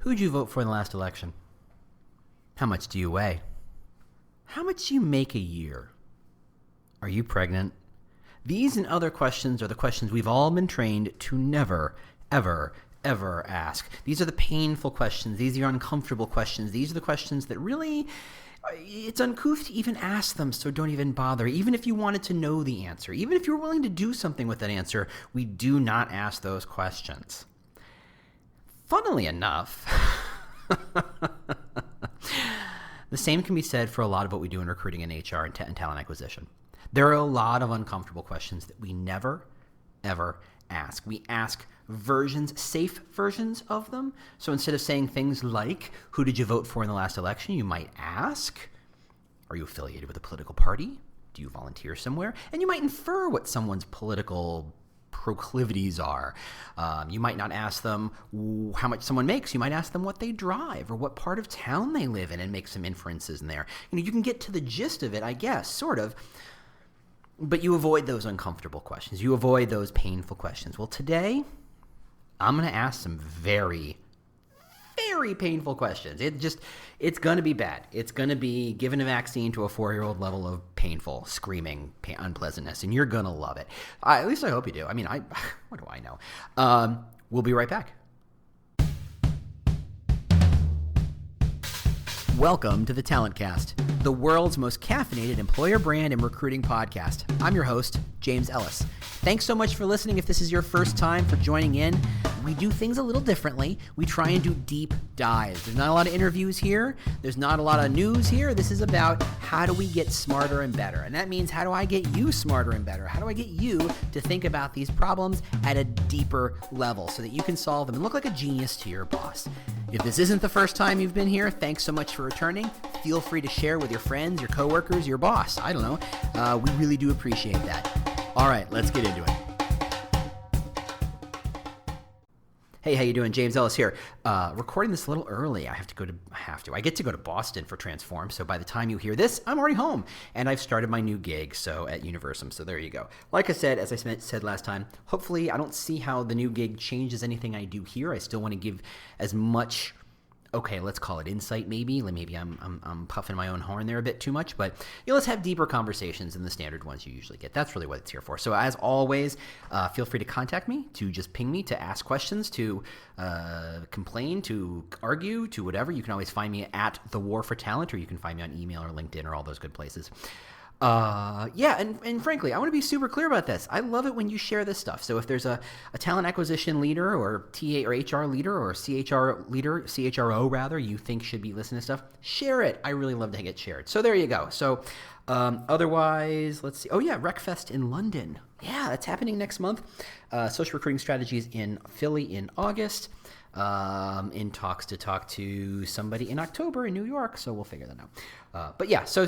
Who'd you vote for in the last election? How much do you weigh? How much do you make a year? Are you pregnant? These and other questions are the questions we've all been trained to never, ever, ever ask. These are the painful questions. These are uncomfortable questions. These are the questions that really, it's uncouth to even ask them, so don't even bother. Even if you wanted to know the answer, even if you're willing to do something with that answer, we do not ask those questions. Funnily enough, the same can be said for a lot of what we do in recruiting and HR and talent acquisition. There are a lot of uncomfortable questions that we never, ever ask. We ask safe versions of them. So instead of saying things like, who did you vote for in the last election? You might ask, are you affiliated with a political party? Do you volunteer somewhere? And you might infer what someone's political proclivities are. You might not ask them how much someone makes. You might ask them what they drive or what part of town they live in and make some inferences in there. You can get to the gist of it, I guess, sort of. But you avoid those uncomfortable questions. You avoid those painful questions. Well, today, I'm going to ask some very, very painful questions. It's going to be bad. It's going to be giving a vaccine to a 4-year-old level of painful, screaming unpleasantness, and you're going to love it. At least I hope you do. I mean, what do I know? We'll be right back. Welcome to the Talent Cast, the world's most caffeinated employer brand and recruiting podcast. I'm your host, James Ellis. Thanks so much for listening. If this is your first time for joining in, we do things a little differently. We try and do deep dives. There's not a lot of interviews here. There's not a lot of news here. This is about how do we get smarter and better. And that means how do I get you smarter and better? How do I get you to think about these problems at a deeper level so that you can solve them and look like a genius to your boss? If this isn't the first time you've been here, thanks so much for returning. Feel free to share with your friends, your coworkers, your boss. I don't know. We really do appreciate that. All right, let's get into it. Hey, how you doing? James Ellis here. Recording this a little early. I get to go to Boston for Transform. So by the time you hear this, I'm already home and I've started my new gig. So at Universum. So there you go. Like I said, as I said last time, hopefully I don't see how the new gig changes anything I do here. I still want to give as much, okay, let's call it insight maybe. Maybe I'm puffing my own horn there a bit too much, but let's have deeper conversations than the standard ones you usually get. That's really what it's here for. So as always, feel free to contact me, to just ping me, to ask questions, to complain, to argue, to whatever. You can always find me at The War for Talent, or you can find me on email or LinkedIn or all those good places. And frankly, I want to be super clear about this. I love it when you share this stuff. So if there's a talent acquisition leader or TA or HR leader or CHRO rather, you think should be listening to stuff, share it. I really love to get shared. So there you go. So otherwise, let's see. Oh yeah, RecFest in London. Yeah, that's happening next month. Social recruiting strategies in Philly in August. In talks to talk to somebody in October in New York. So we'll figure that out. But yeah, so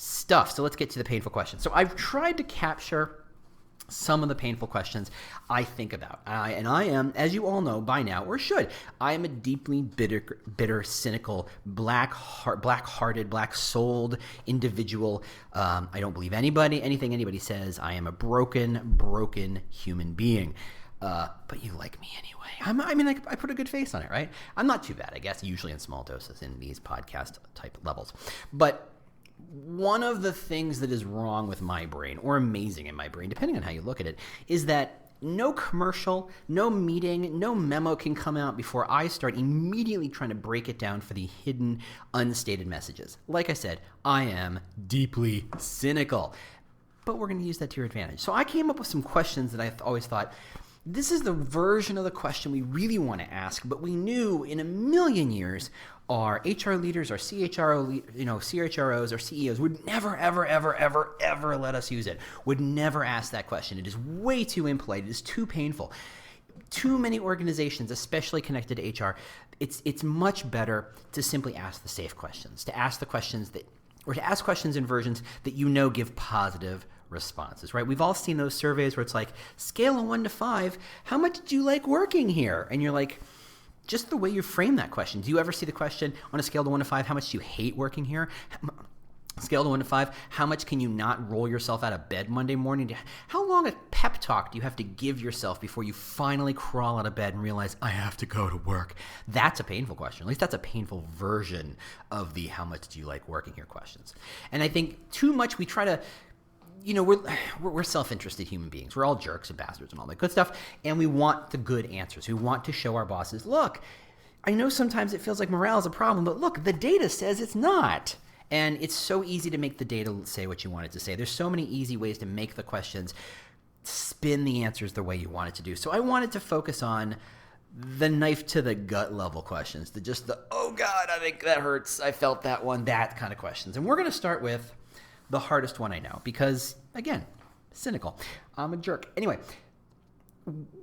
stuff. So let's get to the painful questions. So I've tried to capture some of the painful questions I think about. And I am, as you all know by now, or should, I am a deeply bitter, cynical, black-hearted, black-souled individual. I don't believe anything anybody says. I am a broken human being. But you like me anyway. I put a good face on it, right? I'm not too bad, I guess, usually in small doses in these podcast type levels. But one of the things that is wrong with my brain, or amazing in my brain, depending on how you look at it, is that no commercial, no meeting, no memo can come out before I start immediately trying to break it down for the hidden, unstated messages. Like I said, I am deeply cynical, but we're going to use that to your advantage. So I came up with some questions that I always thought, this is the version of the question we really want to ask, but we knew in a million years our HR leaders, our CHROs, or CEOs would never, ever let us use it, would never ask that question. It is way too impolite. It is too painful. Too many organizations, especially connected to HR, it's much better to simply ask the safe questions, to ask the questions to ask questions in versions that give positive responses, right? We've all seen those surveys where it's like, scale of 1 to 5, how much do you like working here? And you're like, just the way you frame that question. Do you ever see the question on a scale of 1 to 5, how much do you hate working here? Scale to 1 to 5, how much can you not roll yourself out of bed Monday morning? How long a pep talk do you have to give yourself before you finally crawl out of bed and realize, I have to go to work? That's a painful question. At least that's a painful version of the how much do you like working here questions. And I think too much we try to, we're self-interested human beings. We're all jerks and bastards and all that good stuff. And we want the good answers. We want to show our bosses, look, I know sometimes it feels like morale is a problem, but look, the data says it's not. And it's so easy to make the data say what you want it to say. There's so many easy ways to make the questions spin the answers the way you want it to do. So I wanted to focus on the knife to the gut level questions, oh God, I think that hurts, I felt that one, that kind of questions. And we're going to start with the hardest one I know because, again, cynical. I'm a jerk. Anyway,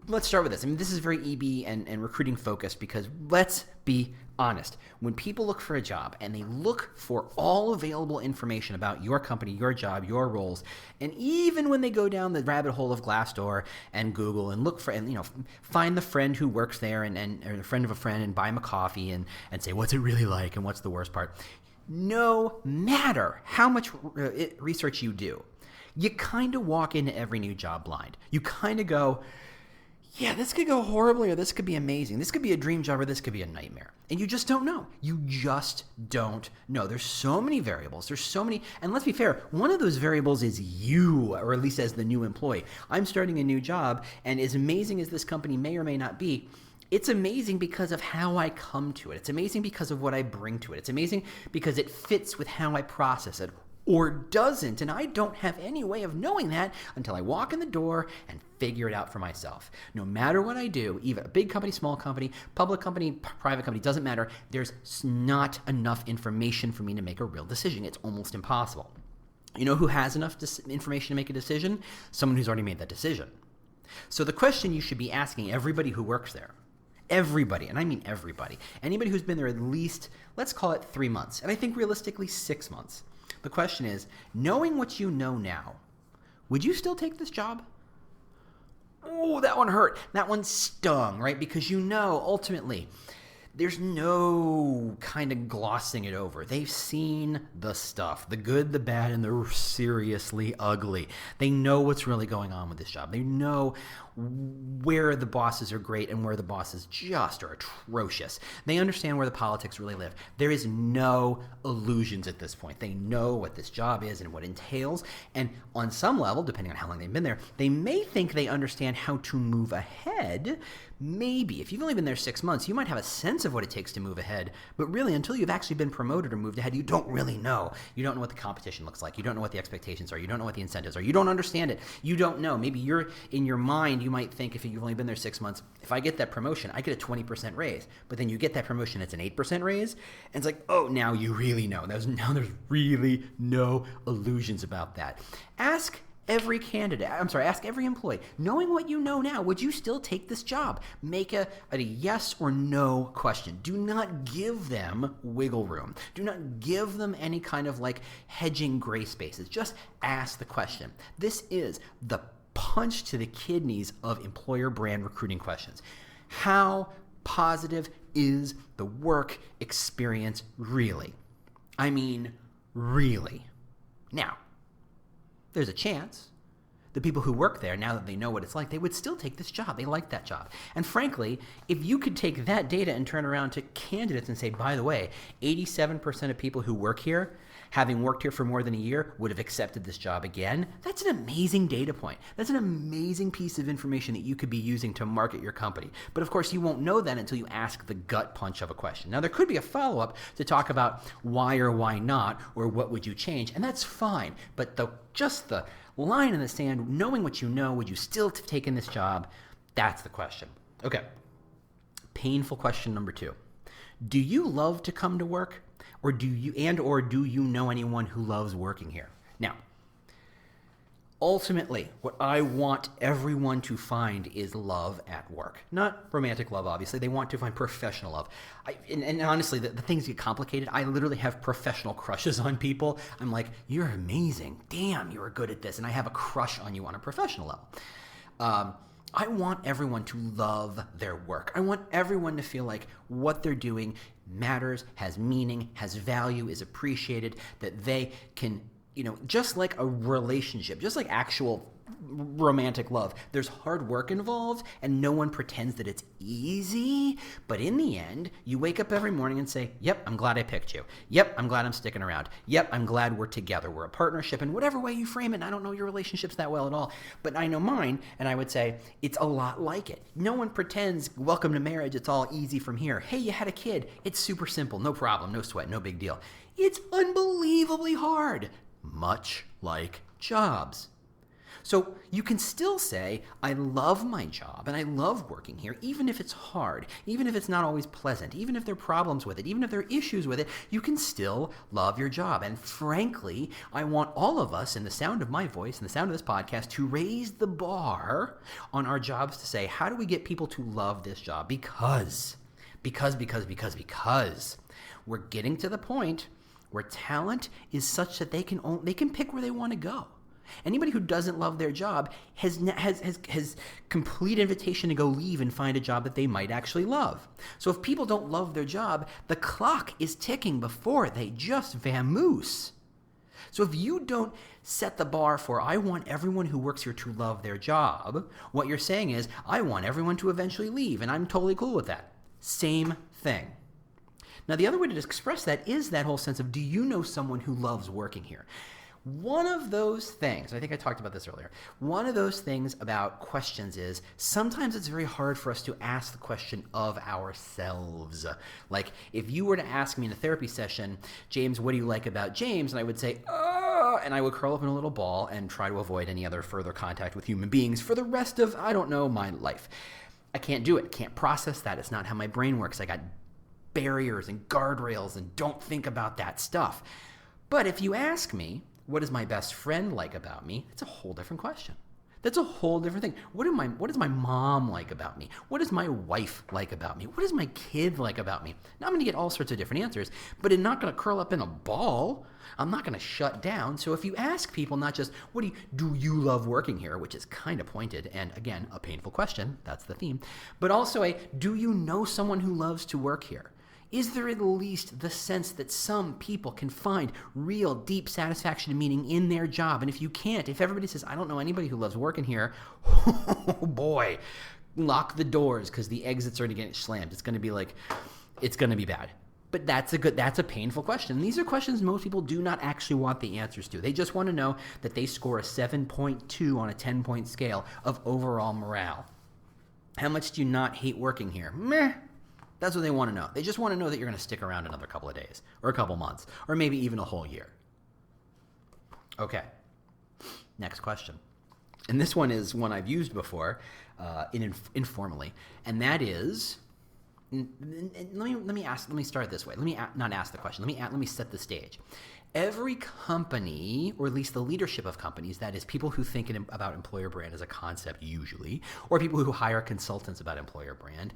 let's start with this. I mean, this is very EB and recruiting focused because let's be honest. When people look for a job and they look for all available information about your company, your job, your roles, and even when they go down the rabbit hole of Glassdoor and Google and look for, and find the friend who works there and or a friend of a friend and buy them a coffee and say, what's it really like and what's the worst part? No matter how much research you do, you kind of walk into every new job blind. You kind of go, yeah, this could go horribly or this could be amazing. This could be a dream job or this could be a nightmare. And you just don't know. You just don't know. There's so many variables. There's so many. And let's be fair, one of those variables is you, or at least as the new employee. I'm starting a new job, and as amazing as this company may or may not be, it's amazing because of how I come to it. It's amazing because of what I bring to it. It's amazing because it fits with how I process it. Or doesn't, and I don't have any way of knowing that until I walk in the door and figure it out for myself. No matter what I do, even a big company, small company, public company, private company, doesn't matter, there's not enough information for me to make a real decision. It's almost impossible. You know who has enough information to make a decision? Someone who's already made that decision. So the question you should be asking everybody who works there, everybody, and I mean everybody, anybody who's been there at least, let's call it 3 months, and I think realistically 6 months. The question is, knowing what you know now, would you still take this job? Oh, that one hurt. That one stung, right? Because ultimately, there's no kind of glossing it over. They've seen the stuff, the good, the bad, and the seriously ugly. They know what's really going on with this job. They know where the bosses are great and where the bosses just are atrocious. They understand where the politics really live. There is no illusions at this point. They know what this job is and what it entails. And on some level, depending on how long they've been there, they may think they understand how to move ahead. Maybe. If you've only been there 6 months, you might have a sense of what it takes to move ahead. But really, until you've actually been promoted or moved ahead, you don't really know. You don't know what the competition looks like. You don't know what the expectations are. You don't know what the incentives are. You don't understand it. You don't know. Maybe you're in your mind, you might think if you've only been there 6 months, if I get that promotion, I get a 20% raise. But then you get that promotion, it's an 8% raise. And it's like, oh, now you really know. Now there's really no illusions about that. Ask every employee, knowing what you know now, would you still take this job? Make a yes or no question. Do not give them wiggle room. Do not give them any kind of hedging gray spaces. Just ask the question. This is the punch to the kidneys of employer brand recruiting questions. How positive is the work experience really? I mean, really. Now, there's a chance the people who work there, now that they know what it's like, they would still take this job. They like that job. And frankly, if you could take that data and turn around to candidates and say, by the way, 87% of people who work here, having worked here for more than a year, would have accepted this job again, that's an amazing data point. That's an amazing piece of information that you could be using to market your company. But of course, you won't know that until you ask the gut punch of a question. Now, there could be a follow-up to talk about why or why not, or what would you change, and that's fine. But just the line in the sand, knowing what you know, would you still have taken this job? That's the question. Okay. Painful question number 2. Do you love to come to work? Or do you know anyone who loves working here? Now, ultimately, what I want everyone to find is love at work. Not romantic love, obviously. They want to find professional love. And honestly, the things get complicated. I literally have professional crushes on people. I'm like, you're amazing. Damn, you were good at this. And I have a crush on you on a professional level. I want everyone to love their work. I want everyone to feel like what they're doing matters, has meaning, has value, is appreciated, that they can, just like a relationship, just like actual romantic love, there's hard work involved, and no one pretends that it's easy. But in the end, you wake up every morning and say, yep, I'm glad I picked you. Yep, I'm glad I'm sticking around. Yep, I'm glad we're together. We're a partnership. And whatever way you frame it, and I don't know your relationships that well at all, but I know mine, and I would say it's a lot like it. No one pretends, welcome to marriage, it's all easy from here. Hey, you had a kid. It's super simple. No problem. No sweat. No big deal. It's unbelievably hard, much like jobs. So you can still say, I love my job and I love working here, even if it's hard, even if it's not always pleasant, even if there are problems with it, even if there are issues with it, you can still love your job. And frankly, I want all of us in the sound of my voice and the sound of this podcast to raise the bar on our jobs to say, how do we get people to love this job? Because we're getting to the point where talent is such that they can pick where they want to go. Anybody who doesn't love their job has complete invitation to go leave and find a job that they might actually love. So if people don't love their job, the clock is ticking before they just vamoose. So if you don't set the bar for, I want everyone who works here to love their job, what you're saying is, I want everyone to eventually leave, and I'm totally cool with that. Same thing. Now, the other way to express that is that whole sense of, do you know someone who loves working here? One of those things, I think I talked about this earlier, one of those things about questions is sometimes it's very hard for us to ask the question of ourselves. Like if you were to ask me in a therapy session, James, what do you like about James? And I would say, and I would curl up in a little ball and try to avoid any other further contact with human beings for the rest of, my life. I can't do it. Can't process that. It's not how my brain works. I got barriers and guardrails and don't think about that stuff. But if you ask me, what does my best friend like about me? It's a whole different question. That's a whole different thing. What does my mom like about me? What does my wife like about me? What does my kid like about me? Now I'm going to get all sorts of different answers, but I'm not going to curl up in a ball. I'm not going to shut down. So if you ask people not just, do you love working here, which is kind of pointed, and again, a painful question, that's the theme, but also do you know someone who loves to work here? Is there at least the sense that some people can find real deep satisfaction and meaning in their job? And if you can't, if everybody says, I don't know anybody who loves working here, oh boy, lock the doors because the exits are going to get slammed. It's going to be bad. But that's a painful question. And these are questions most people do not actually want the answers to. They just want to know that they score a 7.2 on a 10-point scale of overall morale. How much do you not hate working here? Meh. That's what they want to know. They just want to know that you're going to stick around another couple of days or a couple months or maybe even a whole year. Okay, next question. And this one is one I've used before informally, and that is, let me start it this way. Let me not ask the question. Let me set the stage. Every company, or at least the leadership of companies, that is people who think about employer brand as a concept usually, or people who hire consultants about employer brand,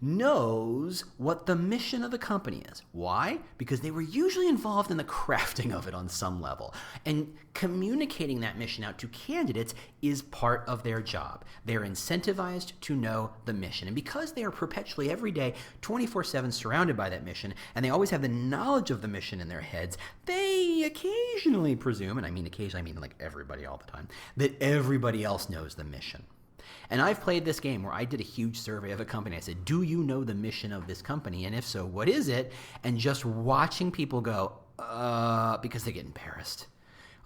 knows what the mission of the company is. Why? Because they were usually involved in the crafting of it on some level. And communicating that mission out to candidates is part of their job. They're incentivized to know the mission. And because they are perpetually every day, 24/7 surrounded by that mission, and they always have the knowledge of the mission in their heads, they occasionally presume, and I mean occasionally, I mean like everybody all the time, that everybody else knows the mission. And I've played this game where I did a huge survey of a company. I said, do you know the mission of this company? And if so, what is it? And just watching people go, because they get embarrassed.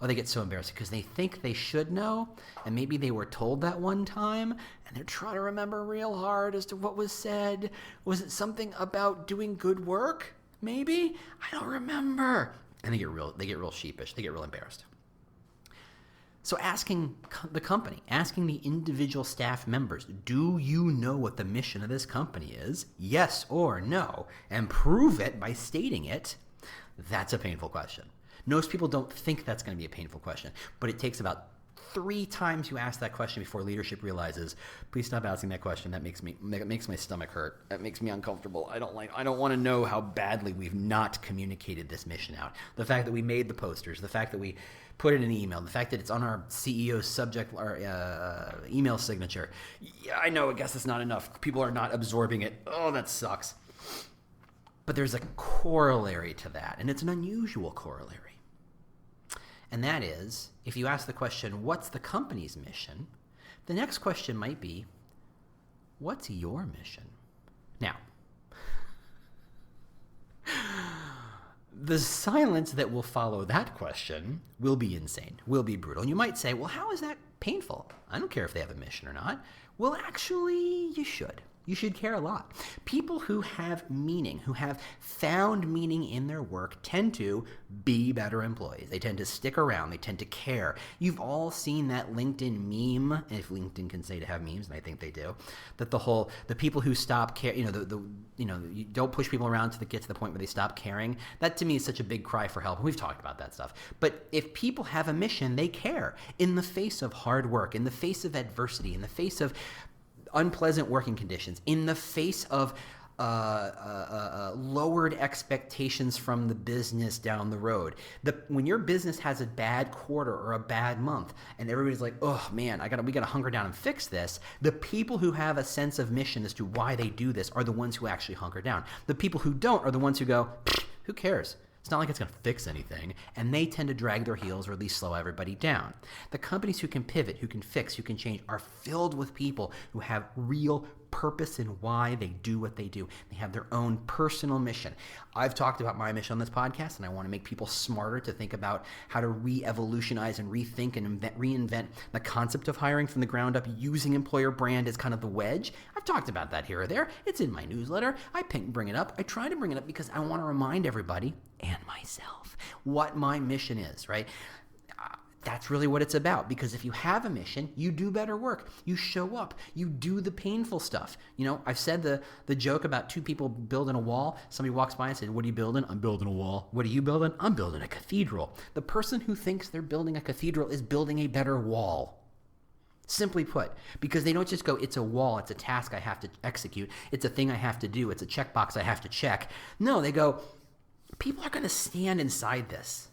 Oh, they get so embarrassed because they think they should know. And maybe they were told that one time. And they're trying to remember real hard as to what was said. Was it something about doing good work? Maybe? I don't remember. And they get real sheepish. They get real embarrassed. So asking the company, asking the individual staff members, do you know what the mission of this company is? Yes or no, and prove it by stating it, that's a painful question. Most people don't think that's going to be a painful question, but it takes about 3 times you ask that question before leadership realizes, please stop asking that question. That makes my stomach hurt. That makes me uncomfortable. I don't want to know how badly we've not communicated this mission out. The fact that we made the posters, the fact that we put it in an email, the fact that it's on our CEO's subject or email signature. Yeah, I know. I guess it's not enough. People are not absorbing it. Oh, that sucks. But there's a corollary to that, and it's an unusual corollary. And that is, if you ask the question, what's the company's mission? The next question might be, what's your mission? Now, the silence that will follow that question will be insane, will be brutal. And you might say, well, how is that painful? I don't care if they have a mission or not. Well, actually, you should. You should care a lot. People who have meaning, who have found meaning in their work, tend to be better employees. They tend to stick around. They tend to care. You've all seen that LinkedIn meme, if LinkedIn can say to have memes, and I think they do, that the people who stop care, you don't push people around to get to the point where they stop caring. That to me is such a big cry for help. We've talked about that stuff. But if people have a mission, they care in the face of hard work, in the face of adversity, in the face of unpleasant working conditions, in the face of lowered expectations from the business down the road. When your business has a bad quarter or a bad month, and everybody's like, "Oh man, we gotta hunker down and fix this," the people who have a sense of mission as to why they do this are the ones who actually hunker down. The people who don't are the ones who go, "Who cares? It's not like it's going to fix anything," and they tend to drag their heels or at least slow everybody down. The companies who can pivot, who can fix, who can change are filled with people who have real purpose in why they do what they do. They have their own personal mission. I've talked about my mission on this podcast, and I want to make people smarter to think about how to re-evolutionize and rethink and reinvent the concept of hiring from the ground up using employer brand as kind of the wedge. I've talked about that here or there. It's in my newsletter. I bring it up. I try to bring it up because I want to remind everybody and myself what my mission is, right? That's really what it's about, because if you have a mission, you do better work. You show up. You do the painful stuff. I've said the joke about 2 people building a wall. Somebody walks by and said, "What are you building?" "I'm building a wall." "What are you building?" "I'm building a cathedral." The person who thinks they're building a cathedral is building a better wall. Simply put, because they don't just go, "It's a wall, it's a task I have to execute, it's a thing I have to do, it's a checkbox I have to check." No, they go, people are going to stand inside this,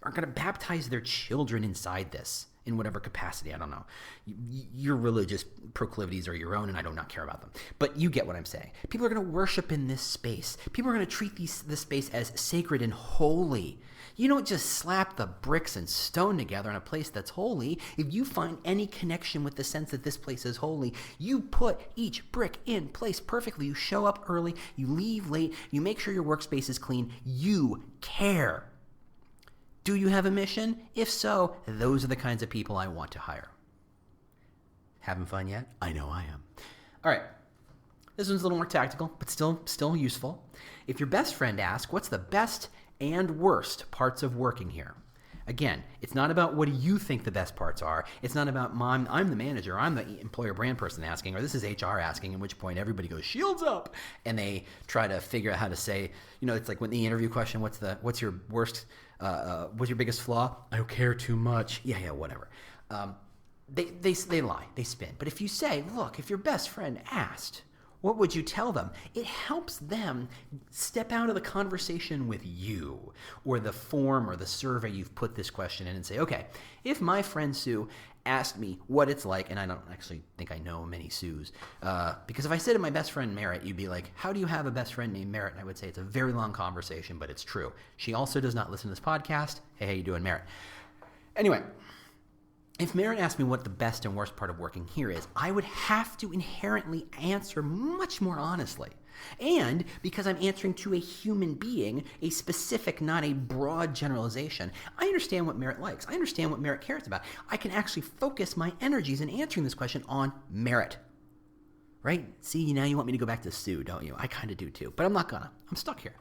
are going to baptize their children inside this in whatever capacity. I don't know. Your religious proclivities are your own, and I do not care about them. But you get what I'm saying. People are going to worship in this space. People are going to treat this space as sacred and holy. You don't just slap the bricks and stone together in a place that's holy. If you find any connection with the sense that this place is holy, you put each brick in place perfectly. You show up early. You leave late. You make sure your workspace is clean. You care. Do you have a mission? If so, those are the kinds of people I want to hire. Having fun yet? I know I am. All right. This one's a little more tactical, but still useful. If your best friend asks, what's the best and worst parts of working here? Again, it's not about what do you think the best parts are. It's not about I'm the manager, I'm the employer brand person asking, or this is HR asking, at which point everybody goes, shields up, and they try to figure out how to say, it's like when the interview question, what's your worst, what's your biggest flaw? I don't care too much. Yeah, whatever. They lie, they spin. But if you say, look, if your best friend asked, what would you tell them? It helps them step out of the conversation with you or the form or the survey you've put this question in and say, okay, if my friend Sue asked me what it's like, and I don't actually think I know many Sues, because if I said to my best friend Merritt, you'd be like, how do you have a best friend named Merritt? And I would say it's a very long conversation, but it's true. She also does not listen to this podcast. Hey, how you doing, Merritt? Anyway, if Merritt asked me what the best and worst part of working here is, I would have to inherently answer much more honestly. And because I'm answering to a human being, a specific, not a broad generalization, I understand what Merritt likes. I understand what Merritt cares about. I can actually focus my energies in answering this question on Merritt. Right? See, now you want me to go back to Sue, don't you? I kind of do too, but I'm not gonna. I'm stuck here.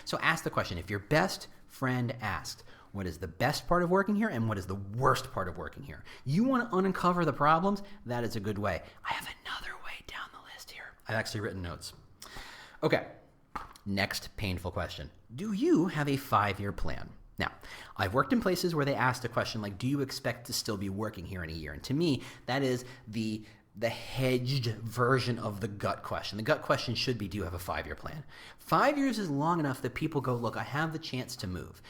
So ask the question. If your best friend asked, what is the best part of working here and what is the worst part of working here? You want to uncover the problems? That is a good way. I have another way down the list here. I've actually written notes. Okay, next painful question. Do you have a 5-year plan? Now, I've worked in places where they asked a question like, do you expect to still be working here in a year? And to me, that is the hedged version of the gut question. The gut question should be, do you have a 5-year plan? 5 years is long enough that people go, look, I have the chance to move.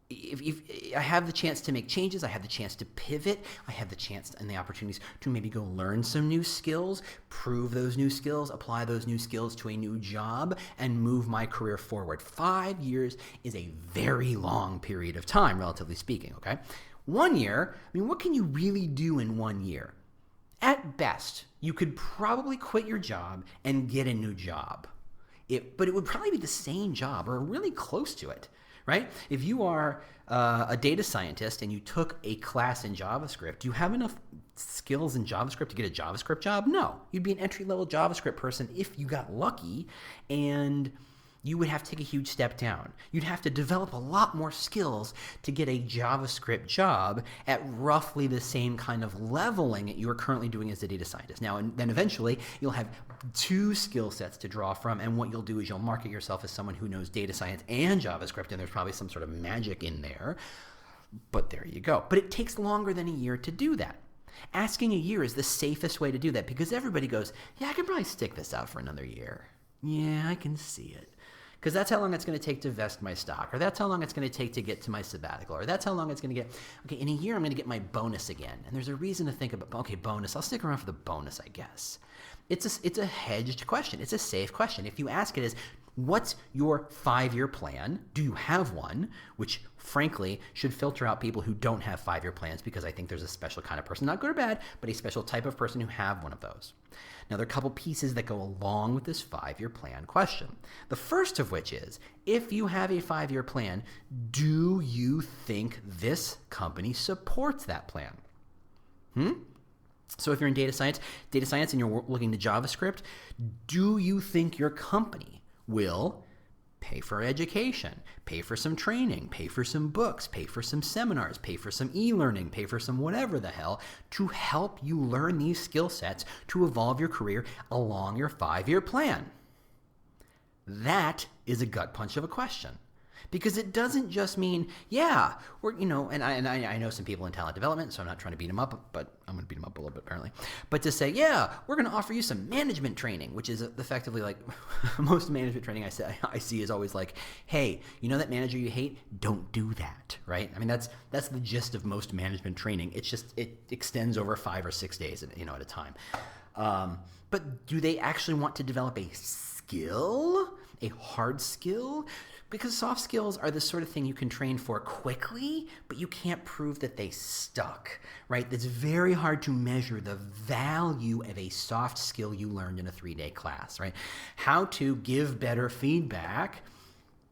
If I have the chance to make changes, I have the chance to pivot, I have the chance and the opportunities to maybe go learn some new skills, prove those new skills, apply those new skills to a new job, and move my career forward. 5 years is a very long period of time, relatively speaking, okay? 1 year, I mean, what can you really do in 1 year? At best, you could probably quit your job and get a new job. But it would probably be the same job or really close to it. Right? If you are a data scientist and you took a class in JavaScript, do you have enough skills in JavaScript to get a JavaScript job? No. You'd be an entry-level JavaScript person if you got lucky, and you would have to take a huge step down. You'd have to develop a lot more skills to get a JavaScript job at roughly the same kind of leveling that you are currently doing as a data scientist. Now, and then eventually, you'll have 2 skill sets to draw from, and what you'll do is you'll market yourself as someone who knows data science and JavaScript, and there's probably some sort of magic in there. But there you go. But it takes longer than a year to do that. Asking a year is the safest way to do that because everybody goes, yeah, I can probably stick this out for another year. Yeah, I can see it. Because that's how long it's going to take to vest my stock, or that's how long it's going to take to get to my sabbatical, or that's how long it's going to get. Okay, in a year, I'm going to get my bonus again. And there's a reason to think about, okay, bonus. I'll stick around for the bonus, I guess. It's a hedged question. It's a safe question. If you ask it as, what's your 5-year plan? Do you have one? Which, frankly, should filter out people who don't have 5-year plans because I think there's a special kind of person, not good or bad, but a special type of person who have one of those. Now, there are a couple pieces that go along with this 5-year plan question. The first of which is, if you have a 5-year plan, do you think this company supports that plan? So if you're in data science and you're looking to JavaScript, do you think your company will pay for education, pay for some training, pay for some books, pay for some seminars, pay for some e-learning, pay for some whatever the hell to help you learn these skill sets to evolve your career along your 5-year plan? That is a gut punch of a question. Because it doesn't just mean, yeah, and I know some people in talent development, so I'm not trying to beat them up, but I'm going to beat them up a little bit apparently. But to say, yeah, we're going to offer you some management training, which is effectively like most management training I see is always like, hey, you know that manager you hate? Don't do that, right? I mean, that's the gist of most management training. It's just, it extends over 5 or 6 days, at a time. But do they actually want to develop a skill, a hard skill? Because soft skills are the sort of thing you can train for quickly, but you can't prove that they stuck, right? It's very hard to measure the value of a soft skill you learned in a 3-day class, right? How to give better feedback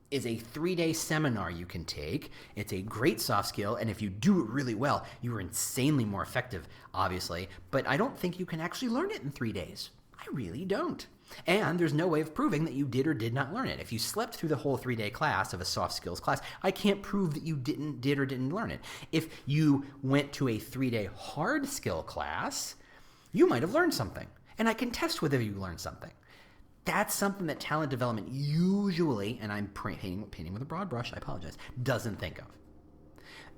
is a 3-day seminar you can take. It's a great soft skill, and if you do it really well, you are insanely more effective, obviously, but I don't think you can actually learn it in 3 days. I really don't. And there's no way of proving that you did or did not learn it. If you slept through the whole 3-day class of a soft skills class, I can't prove that you did or didn't learn it. If you went to a 3-day hard skill class, you might have learned something. And I can test whether you learned something. That's something that talent development usually, and I'm painting with a broad brush, I apologize, doesn't think of.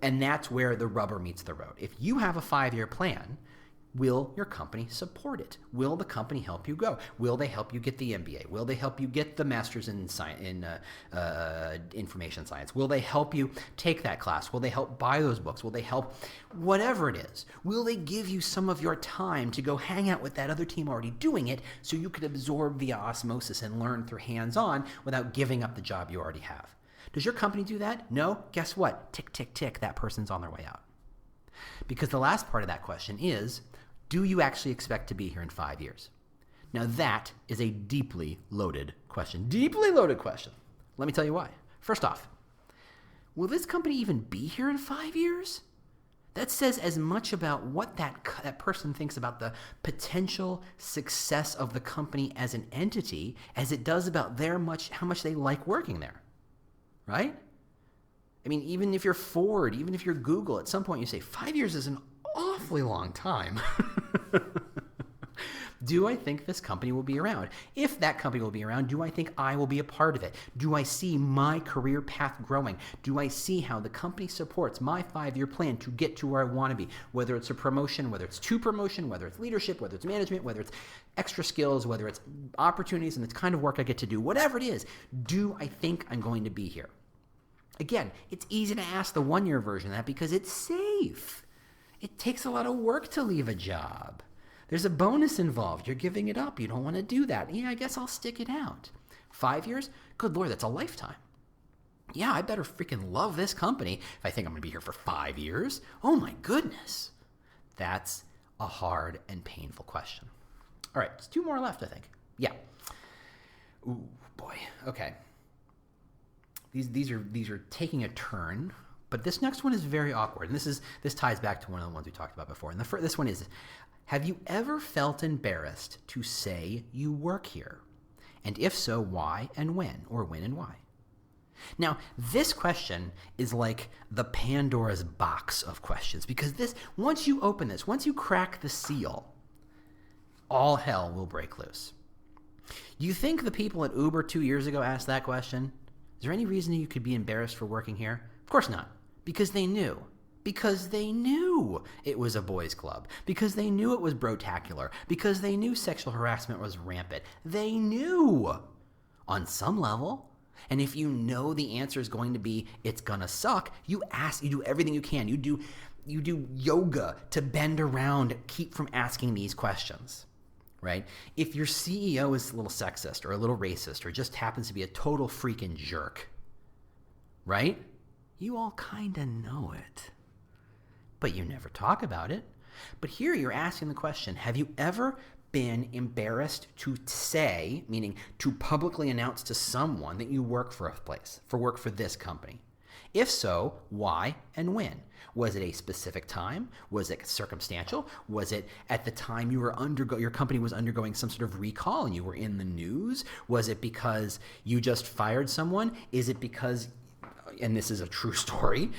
And that's where the rubber meets the road. If you have a 5-year plan, will your company support it? Will the company help you go? Will they help you get the MBA? Will they help you get the master's in information science? Will they help you take that class? Will they help buy those books? Will they help whatever it is? Will they give you some of your time to go hang out with that other team already doing it so you could absorb via osmosis and learn through hands-on without giving up the job you already have? Does your company do that? No? Guess what? Tick, tick, tick, that person's on their way out. Because the last part of that question is, do you actually expect to be here in 5 years? Now that is a deeply loaded question. Deeply loaded question. Let me tell you why. First off, will this company even be here in 5 years? That says as much about what that person thinks about the potential success of the company as an entity as it does about how much they like working there, right? I mean, even if you're Ford, even if you're Google, at some point you say 5 years is an awfully long time. Do I think this company will be around? If that company will be around, do I think I will be a part of it? Do I see my career path growing? Do I see how the company supports my 5-year plan to get to where I want to be? Whether it's a promotion, whether it's to promotion, whether it's leadership, whether it's management, whether it's extra skills, whether it's opportunities and the kind of work I get to do, whatever it is, do I think I'm going to be here? Again, it's easy to ask the 1-year version of that because it's safe. It takes a lot of work to leave a job. There's a bonus involved. You're giving it up. You don't want to do that. Yeah, I guess I'll stick it out. 5 years? Good Lord, that's a lifetime. Yeah, I better freaking love this company if I think I'm going to be here for 5 years. Oh my goodness. That's a hard and painful question. All right, there's 2 more left, I think. Yeah. Ooh, boy. Okay. These are taking a turn, but this next one is very awkward. And this ties back to one of the ones we talked about before. And this one is, have you ever felt embarrassed to say you work here? And if so, why and when? Or when and why? Now, this question is like the Pandora's box of questions, because once you open this, once you crack the seal, all hell will break loose. You think the people at Uber 2 years ago asked that question? Is there any reason you could be embarrassed for working here? Of course not. Because they knew. Because they knew it was a boys' club. Because they knew it was brotacular. Because they knew sexual harassment was rampant. They knew on some level. And if you know the answer is going to be, it's gonna suck, you do everything you can. You do yoga to bend around, keep from asking these questions. Right? If your CEO is a little sexist or a little racist or just happens to be a total freaking jerk, right? You all kind of know it, but you never talk about it. But here you're asking the question, have you ever been embarrassed to say, meaning to publicly announce to someone that you work for work for this company? If so, why and when? Was it a specific time? Was it circumstantial? Was it at the time your company was undergoing some sort of recall and you were in the news? Was it because you just fired someone? Is it because, and this is a true story,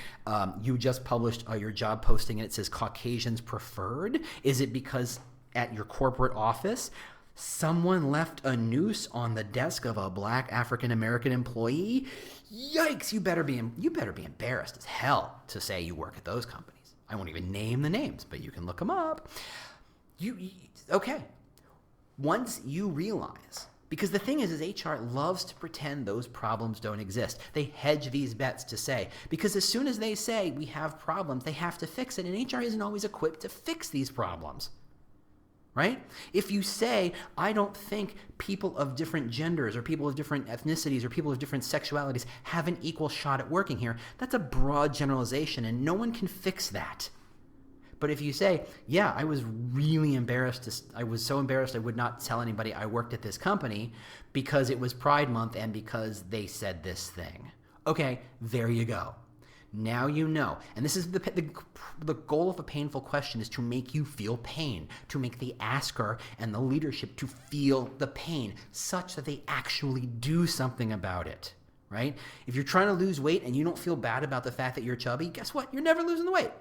you just published your job posting and it says Caucasians preferred? Is it because at your corporate office someone left a noose on the desk of a black African-American employee? Yikes, you better be embarrassed as hell to say you work at those companies. I won't even name the names, but you can look them up. Okay. Once you realize, because the thing is HR loves to pretend those problems don't exist. They hedge these bets to say, because as soon as they say we have problems, they have to fix it, and HR isn't always equipped to fix these problems. Right? If you say, I don't think people of different genders or people of different ethnicities or people of different sexualities have an equal shot at working here, that's a broad generalization and no one can fix that. But if you say, yeah, I was really embarrassed, I was so embarrassed I would not tell anybody I worked at this company because it was Pride Month and because they said this thing. Okay, there you go. Now you know. And this is the goal of a painful question, is to make you feel pain, to make the asker and the leadership to feel the pain such that they actually do something about it, right? If you're trying to lose weight and you don't feel bad about the fact that you're chubby, guess what? You're never losing the weight.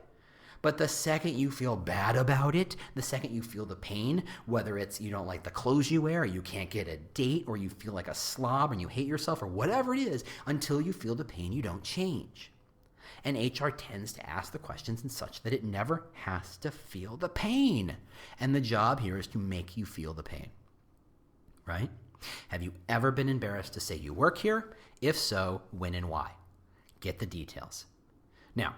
But the second you feel bad about it, the second you feel the pain, whether it's you don't like the clothes you wear, or you can't get a date, or you feel like a slob and you hate yourself, or whatever it is, until you feel the pain, you don't change. And HR tends to ask the questions in such that it never has to feel the pain. And the job here is to make you feel the pain, right? Have you ever been embarrassed to say you work here? If so, when and why? Get the details. Now,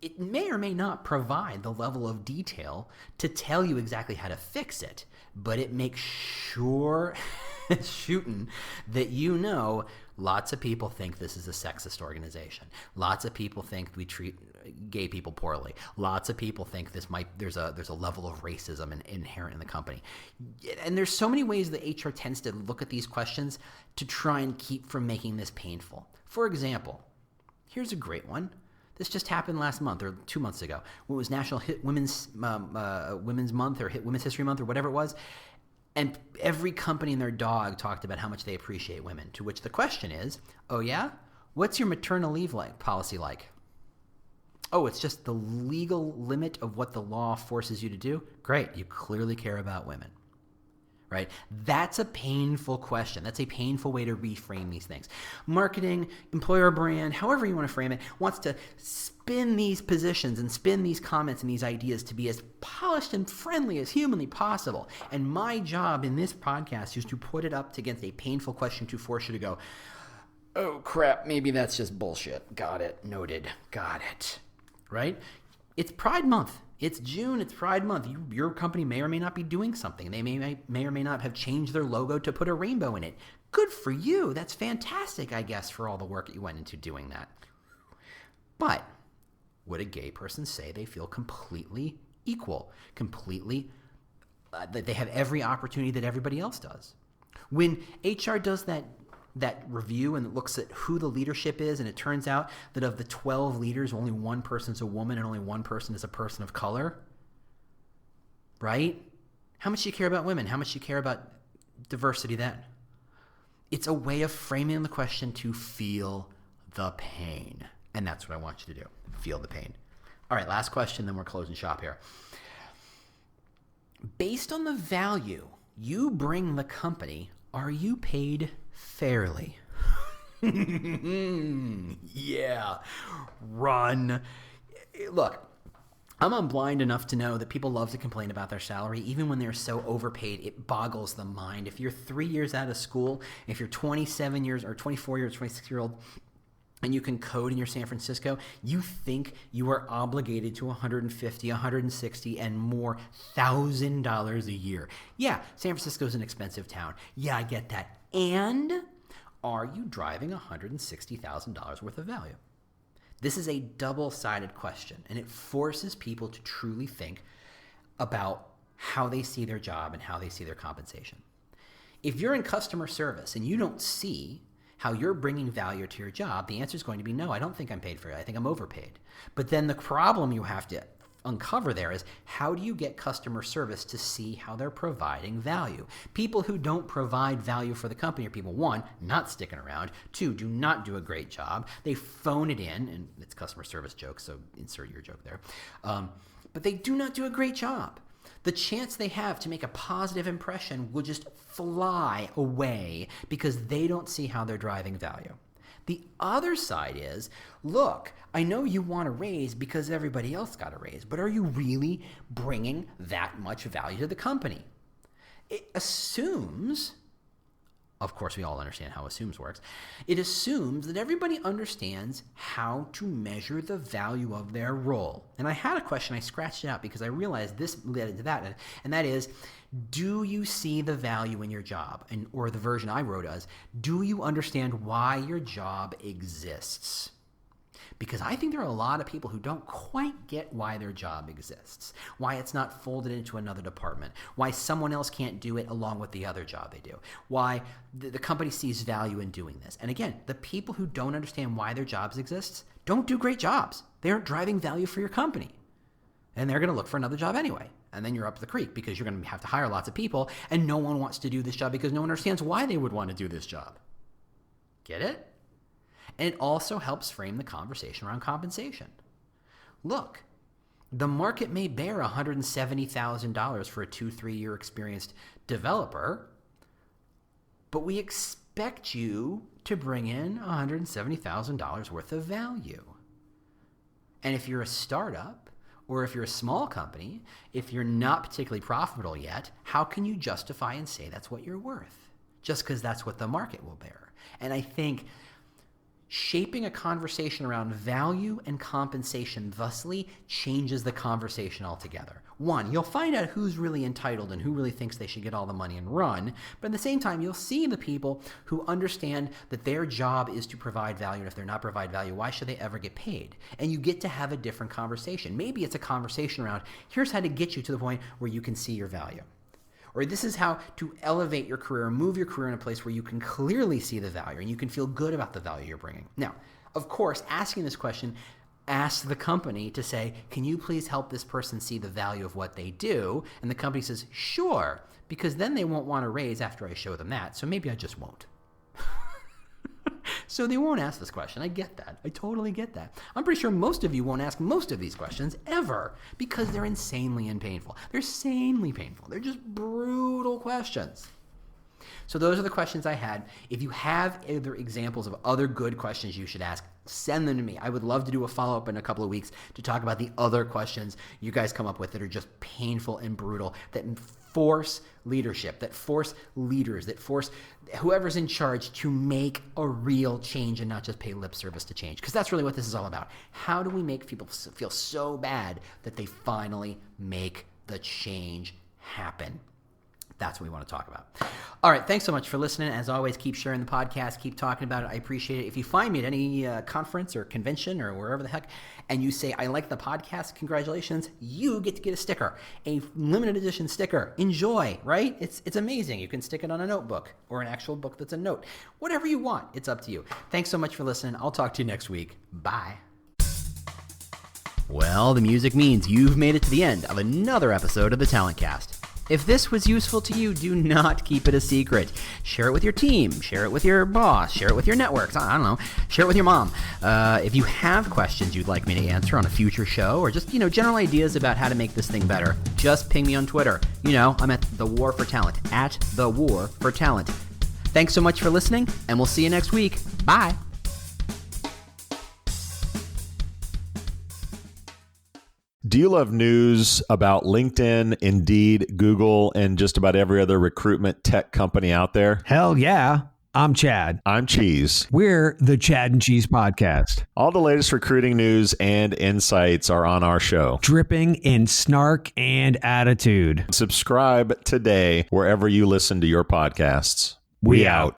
it may or may not provide the level of detail to tell you exactly how to fix it, but it makes sure shooting that you know lots of people think this is a sexist organization. Lots of people think we treat gay people poorly. Lots of people think there's a level of racism inherent in the company. And there's so many ways that HR tends to look at these questions to try and keep from making this painful. For example, here's a great one. This just happened last month or 2 months ago. It was National Women's Month or Women's History Month or whatever it was. And every company and their dog talked about how much they appreciate women, to which the question is, oh yeah? What's your maternal leave policy like? Oh, it's just the legal limit of what the law forces you to do? Great, you clearly care about women. right? That's a painful question. That's a painful way to reframe these things. Marketing, employer brand, however you want to frame it, wants to spin these positions and spin these comments and these ideas to be as polished and friendly as humanly possible. And my job in this podcast is to put it up against a painful question to force you to go, oh crap, maybe that's just bullshit. Got it. Noted. Got it. Right? It's Pride Month. It's June. It's Pride Month. Your company may or may not be doing something. They may or may not have changed their logo to put a rainbow in it. Good for you. That's fantastic, I guess, for all the work that you went into doing that. But would a gay person say they feel completely equal, that they have every opportunity that everybody else does? When HR does that review and it looks at who the leadership is, and it turns out that of the 12 leaders, only one person's a woman and only one person is a person of color, right? How much do you care about women? How much do you care about diversity then? It's a way of framing the question to feel the pain. And that's what I want you to do. Feel the pain. All right, last question, then we're closing shop here. Based on the value you bring the company, are you paid fairly? Yeah, run. Look, I'm blind enough to know that people love to complain about their salary, even when they're so overpaid. It boggles the mind. If you're 3 years out of school, if you're 27 years or 24 years, 26-year-old, and you can code in your San Francisco, you think you are obligated to $150, $160, and more $1,000 a year. Yeah, San Francisco is an expensive town. Yeah, I get that. And are you driving $160,000 worth of value? This is a double-sided question, and it forces people to truly think about how they see their job and how they see their compensation. If you're in customer service and you don't see how you're bringing value to your job, the answer is going to be no, I don't think I'm paid fairly. I think I'm overpaid. But then the problem you have to uncover there is, how do you get customer service to see how they're providing value? People who don't provide value for the company are people, one, not sticking around, two, do not do a great job. They phone it in, and it's customer service joke, so insert your joke there. But they do not do a great job. The chance they have to make a positive impression will just fly away because they don't see how they're driving value. The other side is, look, I know you want a raise because everybody else got a raise, but are you really bringing that much value to the company? It assumes, of course we all understand how assumes works, it assumes that everybody understands how to measure the value of their role. And I had a question, I scratched it out because I realized this led into that, and that is, do you see the value in your job? Or the version I wrote as, do you understand why your job exists? Because I think there are a lot of people who don't quite get why their job exists, why it's not folded into another department, why someone else can't do it along with the other job they do, why the company sees value in doing this. And again, the people who don't understand why their jobs exist don't do great jobs. They aren't driving value for your company. And they're going to look for another job anyway. And then you're up the creek because you're going to have to hire lots of people, and no one wants to do this job because no one understands why they would want to do this job. Get it? And it also helps frame the conversation around compensation. Look, the market may bear $170,000 for a 2-3 year experienced developer, but we expect you to bring in $170,000 worth of value. And if you're a startup, or if you're a small company, if you're not particularly profitable yet, how can you justify and say that's what you're worth? Just because that's what the market will bear. And I think shaping a conversation around value and compensation thusly changes the conversation altogether. One, you'll find out who's really entitled and who really thinks they should get all the money and run, but at the same time, you'll see the people who understand that their job is to provide value, and if they're not provide value, why should they ever get paid? And you get to have a different conversation. Maybe it's a conversation around, here's how to get you to the point where you can see your value. Or this is how to elevate your career, move your career in a place where you can clearly see the value and you can feel good about the value you're bringing. Now, of course, asking this question, ask the company to say, can you please help this person see the value of what they do? And the company says, sure, because then they won't want to raise after I show them that, so maybe I just won't. So they won't ask this question. I get that. I totally get that. I'm pretty sure most of you won't ask most of these questions ever because they're insanely painful. They're insanely painful. They're just brutal questions. So those are the questions I had. If you have other examples of other good questions you should ask, send them to me. I would love to do a follow-up in a couple of weeks to talk about the other questions you guys come up with that are just painful and brutal, that force leadership, that force leaders, that force whoever's in charge to make a real change and not just pay lip service to change. Because that's really what this is all about. How do we make people feel so bad that they finally make the change happen? That's what we want to talk about. All right. Thanks so much for listening. As always, keep sharing the podcast. Keep talking about it. I appreciate it. If you find me at any conference or convention or wherever the heck, and you say, I like the podcast, congratulations, you get to get a sticker, a limited edition sticker. Enjoy, right? It's amazing. You can stick it on a notebook or an actual book that's a note. Whatever you want. It's up to you. Thanks so much for listening. I'll talk to you next week. Bye. Well, the music means you've made it to the end of another episode of the Talent Cast. If this was useful to you, do not keep it a secret. Share it with your team. Share it with your boss. Share it with your networks. I don't know. Share it with your mom. If you have questions you'd like me to answer on a future show or just, general ideas about how to make this thing better, just ping me on Twitter. I'm at The War for Talent, at The War for Talent. Thanks so much for listening, and we'll see you next week. Bye. Do you love news about LinkedIn, Indeed, Google, and just about every other recruitment tech company out there? Hell yeah. I'm Chad. I'm Cheese. We're the Chad and Cheese Podcast. All the latest recruiting news and insights are on our show. Dripping in snark and attitude. Subscribe today wherever you listen to your podcasts. We out.